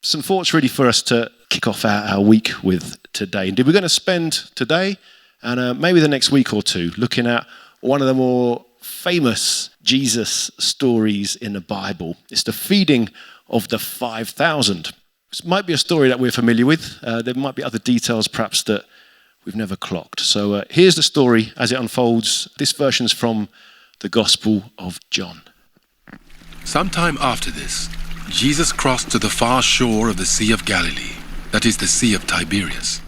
some thoughts really for us to kick off our week with today. Indeed, we're going to spend today and maybe the next week or two looking at one of the more famous Jesus stories in the Bible. It's the feeding of the 5,000. This might be a story that we're familiar with. There might be other details perhaps that we've never clocked. So here's the story as it unfolds. This version's from the Gospel of John. Sometime after this, Jesus crossed to the far shore of the Sea of Galilee, that is the Sea of Tiberias.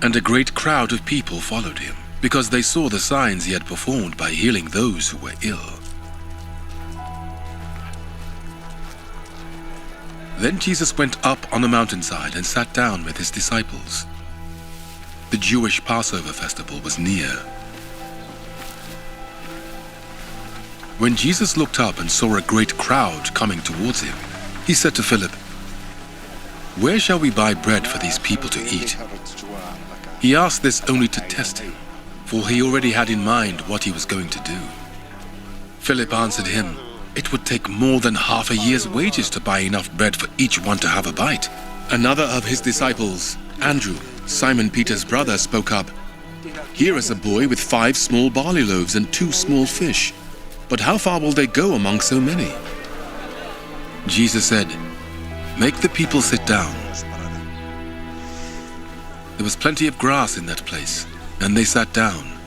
And a great crowd of people followed him, because they saw the signs he had performed by healing those who were ill. Then Jesus went up on the mountainside and sat down with his disciples. The Jewish Passover festival was near. When Jesus looked up and saw a great crowd coming towards him, he said to Philip, "Where shall we buy bread for these people to eat?" He asked this only to test him, for he already had in mind what he was going to do. Philip answered him, "It would take more than half a year's wages to buy enough bread for each one to have a bite." Another of his disciples, Andrew, Simon Peter's brother, spoke up, "Here is a boy with 5 small barley loaves and 2 small fish. But how far will they go among so many?" Jesus said, "Make the people sit down." There was plenty of grass in that place, and they sat down.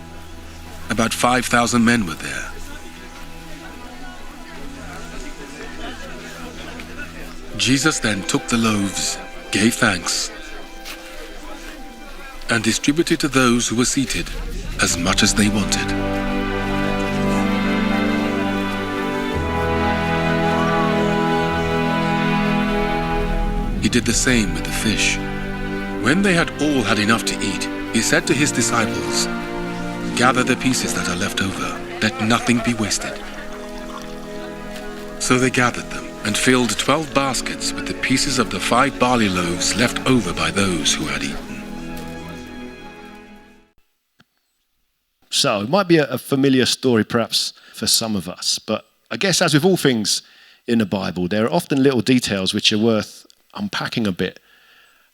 About 5,000 men were there. Jesus then took the loaves, gave thanks, and distributed to those who were seated as much as they wanted. He did the same with the fish. When they had all had enough to eat, he said to his disciples, "Gather the pieces that are left over, let nothing be wasted." So they gathered them and filled 12 baskets with the pieces of the 5 barley loaves left over by those who had eaten. So it might be a familiar story perhaps for some of us, but I guess as with all things in the Bible, there are often little details which are worth unpacking a bit,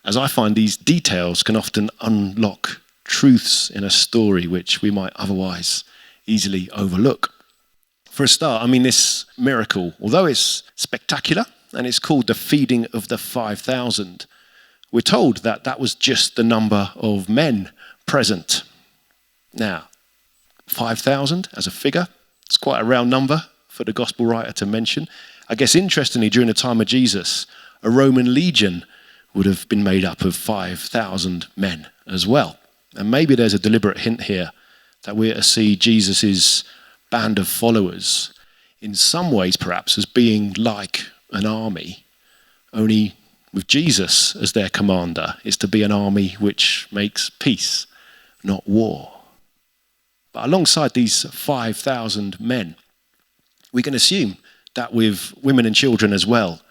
as I find these details can often unlock truths in a story which we might otherwise easily overlook. For a start, this miracle, although it's spectacular and it's called the feeding of the 5,000, we're told that that was just the number of men present. Now, 5,000 as a figure, it's quite a round number for the gospel writer to mention. I guess interestingly, during the time of Jesus, a Roman legion would have been made up of 5,000 men as well. And maybe there's a deliberate hint here that we're to see Jesus' band of followers in some ways perhaps as being like an army, only with Jesus as their commander. It's to be an army which makes peace, not war. But alongside these 5,000 men, we can assume that with women and children as well,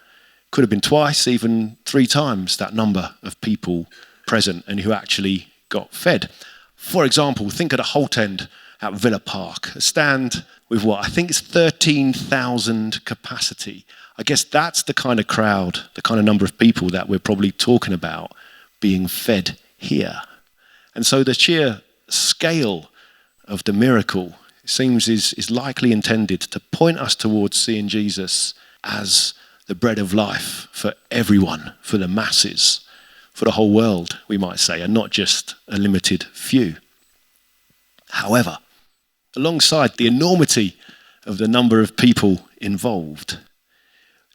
could have been twice, even 3 times that number of people present and who actually got fed. For example, think of the Holt End at Villa Park, a stand with I think it's 13,000 capacity. I guess that's the kind of crowd, the kind of number of people that we're probably talking about being fed here. And so the sheer scale of the miracle, it seems, is likely intended to point us towards seeing Jesus as the bread of life for everyone, for the masses, for the whole world, we might say, and not just a limited few. However, alongside the enormity of the number of people involved,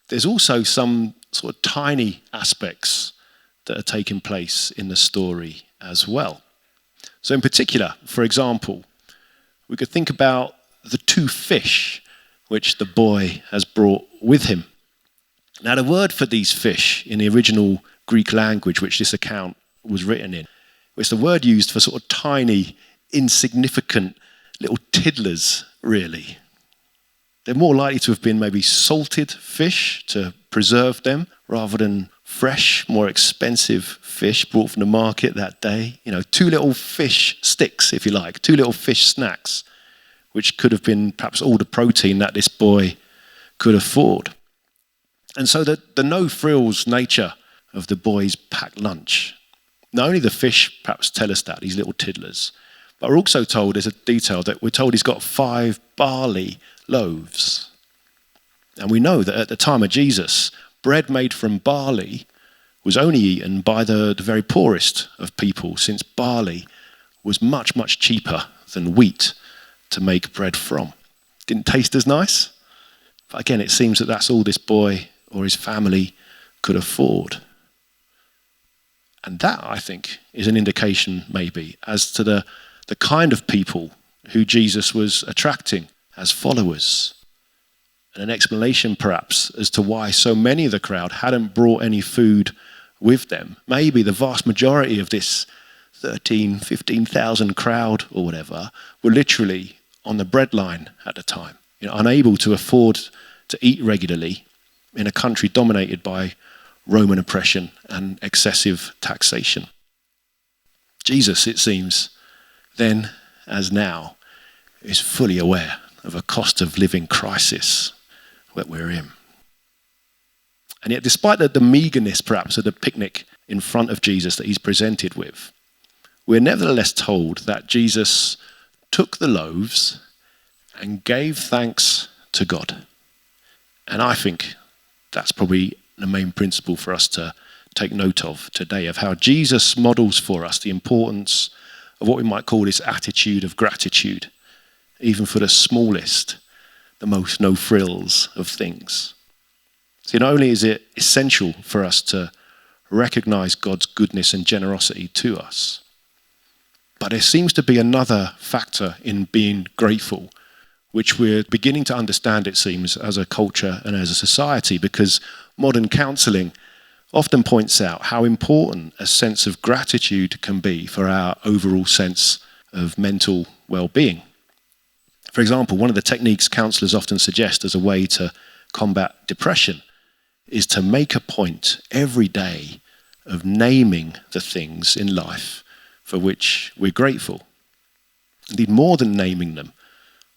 there's also some sort of tiny aspects that are taking place in the story as well. So in particular, for example, we could think about the 2 fish which the boy has brought with him. Now, the word for these fish in the original Greek language, which this account was written in, was the word used for sort of tiny, insignificant little tiddlers, really. They're more likely to have been maybe salted fish to preserve them rather than fresh, more expensive fish brought from the market that day. 2 little fish sticks, if you like, 2 little fish snacks, which could have been perhaps all the protein that this boy could afford. And so the no-frills nature of the boys' packed lunch, not only the fish perhaps tell us that, these little tiddlers, but we're also told, there's a detail that we're told he's got 5 barley loaves. And we know that at the time of Jesus, bread made from barley was only eaten by the very poorest of people, since barley was much, much cheaper than wheat to make bread from. Didn't taste as nice, but again, it seems that that's all this boy or his family could afford. And that, I think, is an indication maybe as to the kind of people who Jesus was attracting as followers. And an explanation perhaps as to why so many of the crowd hadn't brought any food with them. Maybe the vast majority of this 15,000 crowd or whatever were literally on the breadline at the time, unable to afford to eat regularly in a country dominated by Roman oppression and excessive taxation. Jesus, it seems, then as now, is fully aware of a cost of living crisis that we're in. And yet, despite the meagerness perhaps of the picnic in front of Jesus that he's presented with, we're nevertheless told that Jesus took the loaves and gave thanks to God. And I think that's probably the main principle for us to take note of today, of how Jesus models for us the importance of what we might call this attitude of gratitude, even for the smallest, the most no frills of things. See, not only is it essential for us to recognize God's goodness and generosity to us, but there seems to be another factor in being grateful, which we're beginning to understand, it seems, as a culture and as a society, because modern counselling often points out how important a sense of gratitude can be for our overall sense of mental well-being. For example, one of the techniques counsellors often suggest as a way to combat depression is to make a point every day of naming the things in life for which we're grateful. Indeed, more than naming them,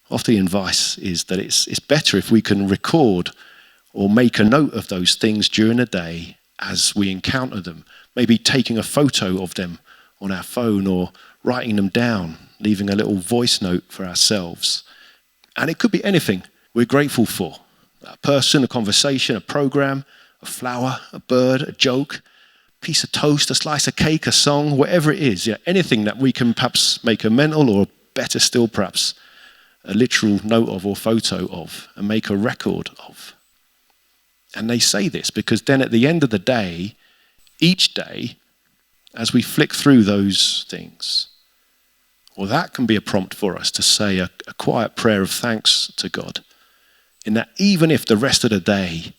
often the advice is that it's better if we can record or make a note of those things during the day as we encounter them, maybe taking a photo of them on our phone or writing them down, leaving a little voice note for ourselves. And it could be anything we're grateful for. A person, a conversation, a program, a flower, a bird, a joke, a piece of toast, a slice of cake, a song, whatever it is. Anything that we can perhaps make a mental, or better still perhaps a literal note of or photo of, and make a record of. And they say this because then at the end of the day, each day, as we flick through those things, well, that can be a prompt for us to say a quiet prayer of thanks to God, in that even if the rest of the day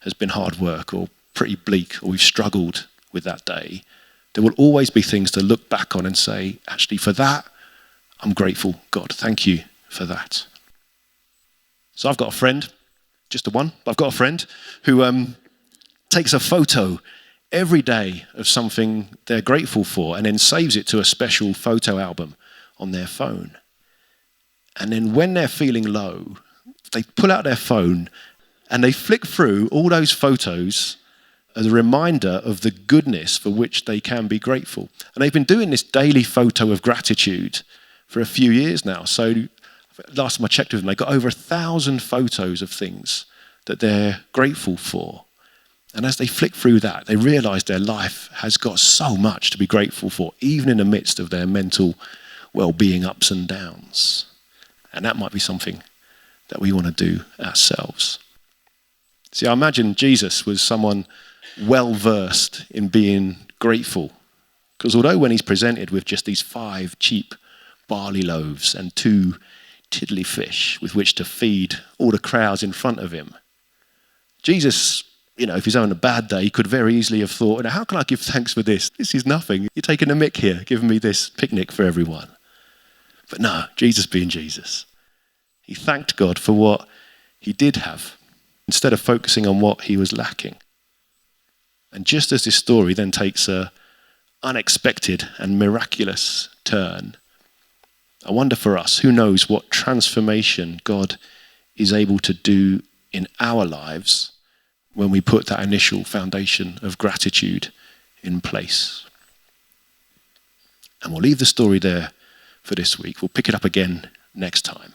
has been hard work or pretty bleak, or we've struggled with that day, there will always be things to look back on and say, actually, for that, I'm grateful, God. Thank you for that. So I've got a friend, just the one, but I've got a friend who takes a photo every day of something they're grateful for and then saves it to a special photo album on their phone. And then when they're feeling low, they pull out their phone and they flick through all those photos as a reminder of the goodness for which they can be grateful. And they've been doing this daily photo of gratitude for a few years now. So last time I checked with them, they got over 1,000 photos of things that they're grateful for. And as they flick through that, they realize their life has got so much to be grateful for, even in the midst of their mental well-being ups and downs. And that might be something that we want to do ourselves. See, I imagine Jesus was someone well-versed in being grateful, because although when he's presented with just these 5 cheap barley loaves and 2 tiddly fish with which to feed all the crowds in front of him, Jesus, if he's having a bad day, he could very easily have thought, how can I give thanks for this? This is nothing. You're taking a mick here, giving me this picnic for everyone. But no, Jesus being Jesus, he thanked God for what he did have, instead of focusing on what he was lacking. And just as this story then takes an unexpected and miraculous turn, I wonder for us, who knows what transformation God is able to do in our lives when we put that initial foundation of gratitude in place. And we'll leave the story there for this week. We'll pick it up again next time.